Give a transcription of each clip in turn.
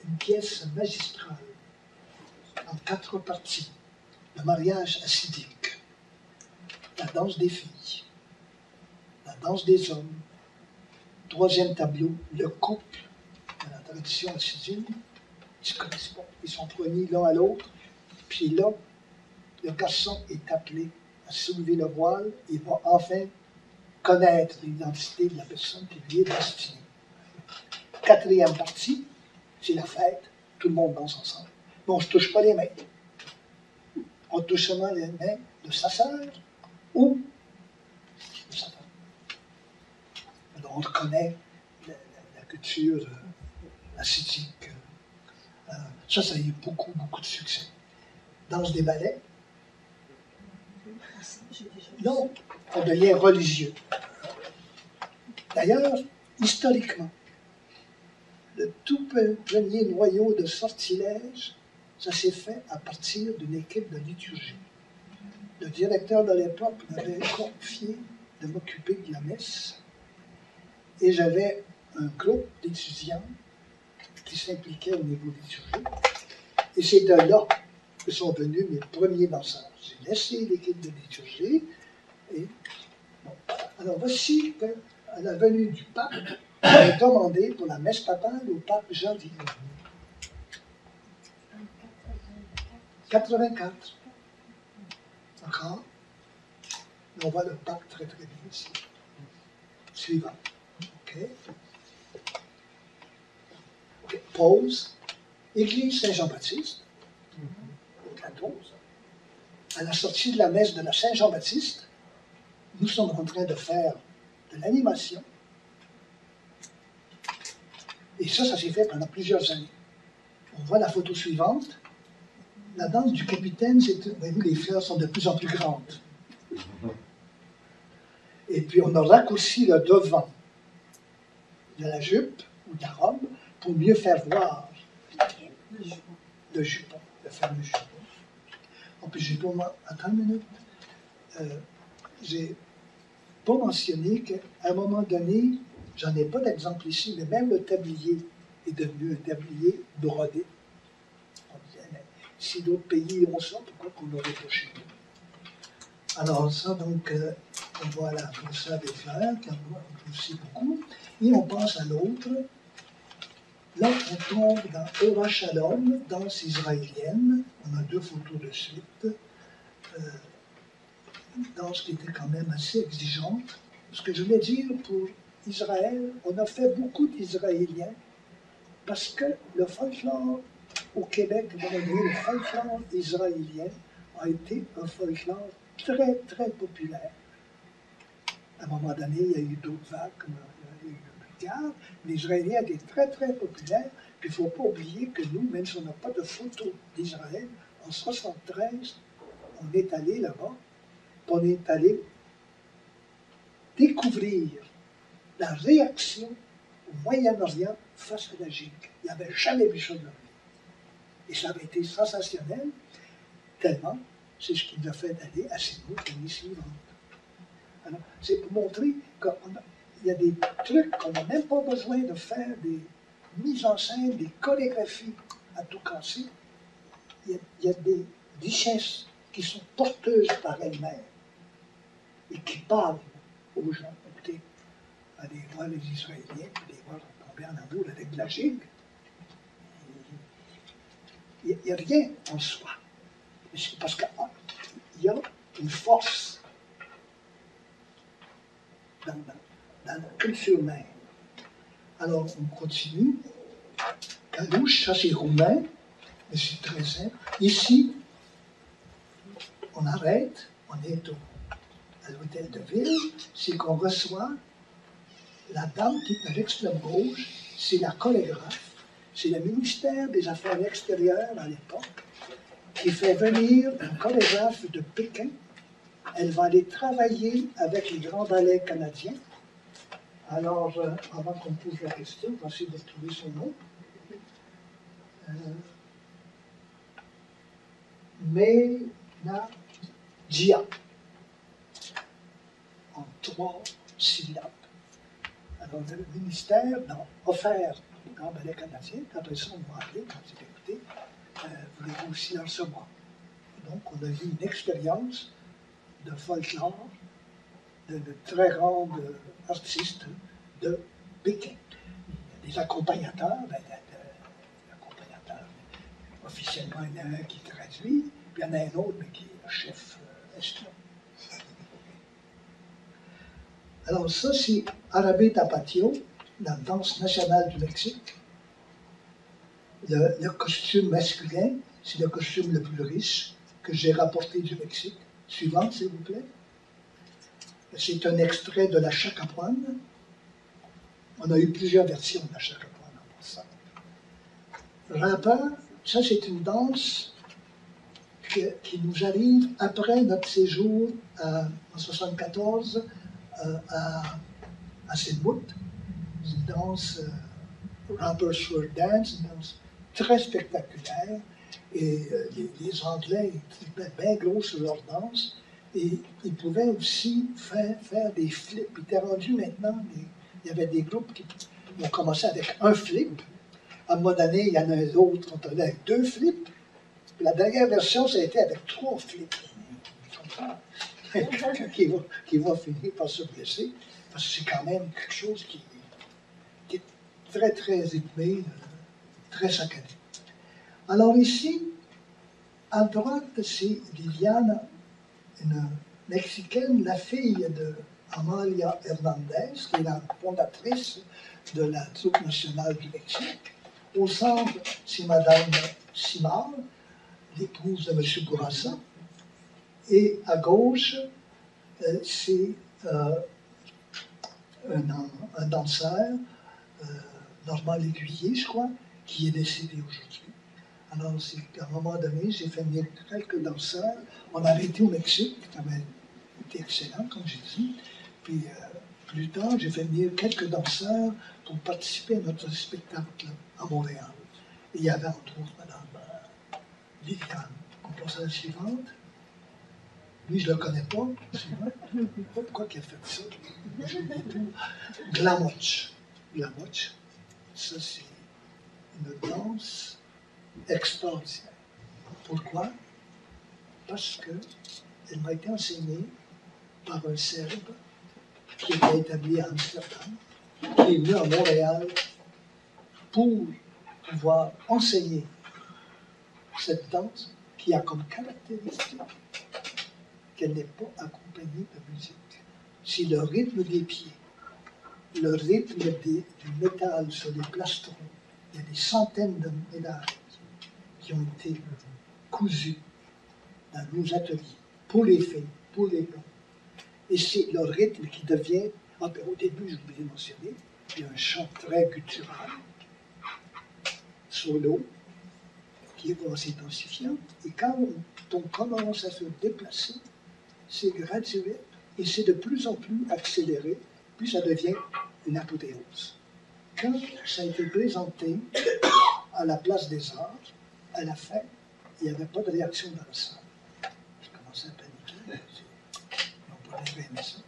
une pièce magistrale en 4 parties. Le mariage acidique, la danse des filles, la danse des hommes. 3e tableau, le couple, dans la tradition assidique, ils ne se connaissent pas. Ils sont promis l'un à l'autre. Puis là, le garçon est appelé à soulever le voile. Il va enfin connaître l'identité de la personne qui lui est destinée. 4e partie, c'est la fête. Tout le monde danse ensemble. Mais on ne se touche pas les mains. On touche seulement les mains de sa sœur ou de sa femme. Alors on reconnaît la culture assidique. Ça a eu beaucoup, beaucoup de succès. Danse des ballets. Non, on devient religieux. D'ailleurs, historiquement, le tout premier noyau de sortilège, ça s'est fait à partir d'une équipe de liturgie. Le directeur de l'époque m'avait confié de m'occuper de la messe et j'avais un groupe d'étudiants qui s'impliquaient au niveau liturgique. Et c'est de là que sont venus mes premiers danseurs. J'ai laissé l'équipe de liturgie et bon. Alors voici qu'à la venue du pape, j'ai demandé pour la messe papale au pape Jean-Louis. 84. Encore. Et on voit le pape très très bien ici. Suivant. OK. OK. Pause. Église Saint-Jean-Baptiste. Au 14. À la sortie de la messe de la Saint-Jean-Baptiste, nous sommes en train de faire de l'animation. Et ça s'est fait pendant plusieurs années. On voit la photo suivante. La danse du capitaine, voyez-vous, les fleurs sont de plus en plus grandes. Et puis on a raccourci le devant de la jupe ou de la robe pour mieux faire voir le jupon, le fameux jupon. En plus, j'ai pas... Attends une minute. J'ai pas mentionné qu'à un moment donné, j'en ai pas d'exemple ici, mais même le tablier est devenu un tablier brodé. On disait, mais si d'autres pays ont ça, pourquoi qu'on l'aurait pas chez nous? Alors ça, donc, on voit la brossade des fleurs, qui en voit aussi beaucoup, et on passe à l'autre. Là, on tombe dans Ora Shalom, danse israélienne. On a 2 photos de suite. Une danse qui était quand même assez exigeante. Ce que je voulais dire pour Israël, on a fait beaucoup d'Israéliens parce que le folklore au Québec, le folklore israélien a été un folklore très, très populaire. À un moment donné, il y a eu d'autres vagues, comme il y a eu le Bulgare, mais l'Israélien était très, très populaire. Puis il ne faut pas oublier que nous, même si on n'a pas de photos d'Israël, en 1973, on est allé là-bas, on est allé découvrir la réaction au Moyen-Orient face à la GIC. Il n'y avait jamais vu ça de leur vie. Et ça avait été sensationnel, tellement, c'est ce qui nous a fait aller à Séoul l'année suivante. Alors, c'est pour montrer qu'il y a des trucs qu'on n'a même pas besoin de faire, des mises en scène, des chorégraphies à tout casser. Il y a des richesses qui sont porteuses par elles-mêmes et qui parlent aux gens. Écoutez, aller voir les Israéliens, puis les voir tomber en amour avec la gigue. Il n'y a rien en soi. Parce qu'il y a une force dans la culture même. Alors, on continue. Calouche, ça c'est roumain, mais c'est très simple. Ici, on arrête, on est à l'hôtel de ville, c'est qu'on reçoit la dame qui est à l'extrême gauche, c'est la chorégraphe, c'est le ministère des Affaires extérieures à l'époque, qui fait venir une chorégraphe de Pékin. Elle va aller travailler avec les grands ballets canadiens. Alors, avant qu'on pose la question, on va essayer de trouver son nom. Ménagia, en 3 syllabes. Alors, le ministère a offert grand ballet canadien. Après ça, on m'a appelé, quand j'ai écouté, voulez-vous aussi en recevoir? Donc, on a eu une expérience de folklore de très grands artistes de Pékin. Des accompagnateurs, l'accompagnateur, officiellement, il y en a un qui traduit, puis il y en a un autre, mais qui est le chef espion. Alors ça, c'est Árabe Tapatio, la danse nationale du Mexique. Le costume masculin, c'est le costume le plus riche que j'ai rapporté du Mexique. Suivante, s'il vous plaît. C'est un extrait de la Chacapoine. On a eu plusieurs versions de la Chacapoine en passant. Rappeur, ça c'est une danse qui nous arrive après notre séjour en 1974 à Sydney. Une danse Rapper Sword Dance, une danse très spectaculaire. Et les Anglais étaient bien gros sur leur danse. Et ils pouvaient aussi faire des flips. Ils étaient rendus maintenant, il y avait des groupes qui ont commencé avec un flip. À un moment donné, il y en a un autre qui ont avec 2 flips. Puis la dernière version, ça a été avec 3 flips. Quelqu'un qui va finir par se blesser, parce que c'est quand même quelque chose qui est très, très rythmé, très saccadé. Alors ici, à droite, c'est Viviana, une Mexicaine, la fille de Amalia Hernandez, qui est la fondatrice de la troupe nationale du Mexique. Au centre, c'est Madame Simard, l'épouse de M. Bourassa. Et à gauche, c'est un danseur, Normand L'Aiguiller, je crois, qui est décédé aujourd'hui. Alors, c'est qu'à un moment donné, j'ai fait venir quelques danseurs. On a arrêté au Mexique, ça avait été excellent, comme j'ai dit. Puis, plus tard, j'ai fait venir quelques danseurs pour participer à notre spectacle à Montréal. Et il y avait entre autres Mme Viviane. On passe à la suivante. Lui, je ne le connais pas. Je ne sais pas pourquoi il a fait ça. Glamoch. Glamoch. Ça, c'est une danse extraordinaire. Pourquoi? Parce qu'elle m'a été enseignée par un Serbe qui était établi à Amsterdam, qui est venu à Montréal pour pouvoir enseigner cette danse qui a comme caractéristique qu'elle n'est pas accompagnée de musique. C'est le rythme des pieds, le rythme du métal sur les plastrons. Il y a des centaines de médailles qui ont été cousus dans nos ateliers, pour les filles, pour les gars. Et c'est le rythme qui devient, au début, je vous l'ai mentionné, il y a un chant très guttural, solo, qui va s'intensifiant. Et quand on commence à se déplacer, c'est graduel et c'est de plus en plus accéléré, puis ça devient une apothéose. Quand ça a été présenté à la Place des Arts, à la fin, il n'y avait pas de réaction dans la salle. Je commençais à paniquer. Ils n'ont pas aimé ça.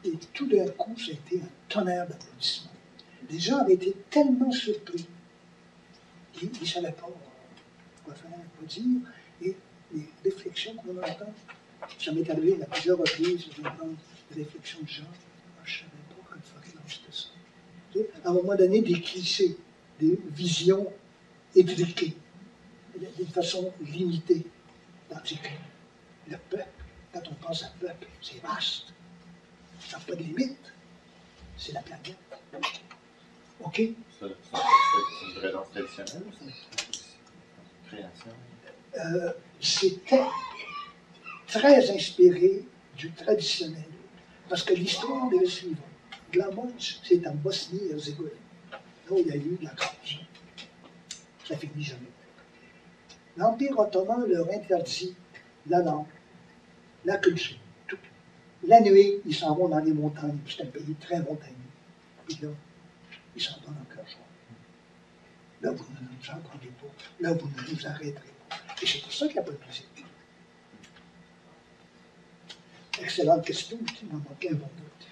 Et tout d'un coup, ça a été un tonnerre d'applaudissements. Les gens avaient été tellement surpris qu'ils ne savaient pas quoi faire, quoi dire. Et les réflexions qu'on entend, ça m'est arrivé à plusieurs reprises d'entendre des réflexions de gens. Je ne savais pas qu'il fallait lancer ça. À un moment donné, des clichés, des visions étriquées, d'une façon limitée. Tandis que le peuple, quand on pense à peuple, c'est vaste. Ça n'a pas de limite. C'est la planète. OK? C'est une vraie danse traditionnelle ou c'est une création? C'était très inspiré du traditionnel. Parce que l'histoire est la suivante. Glamoch, c'est en Bosnie-Herzégovine. Là où il y a eu de la cause. Ça finit jamais. L'Empire ottoman leur interdit la langue, la culture, tout. La nuit, ils s'en vont dans les montagnes. C'est un pays très montagneux. Puis là, ils s'en donnent en cœur joie. Là, vous ne nous entendez pas. Là, vous ne nous arrêterez pas. Et c'est pour ça qu'il n'y a pas de musique. Excellente question, il m'en manquait un bon bout.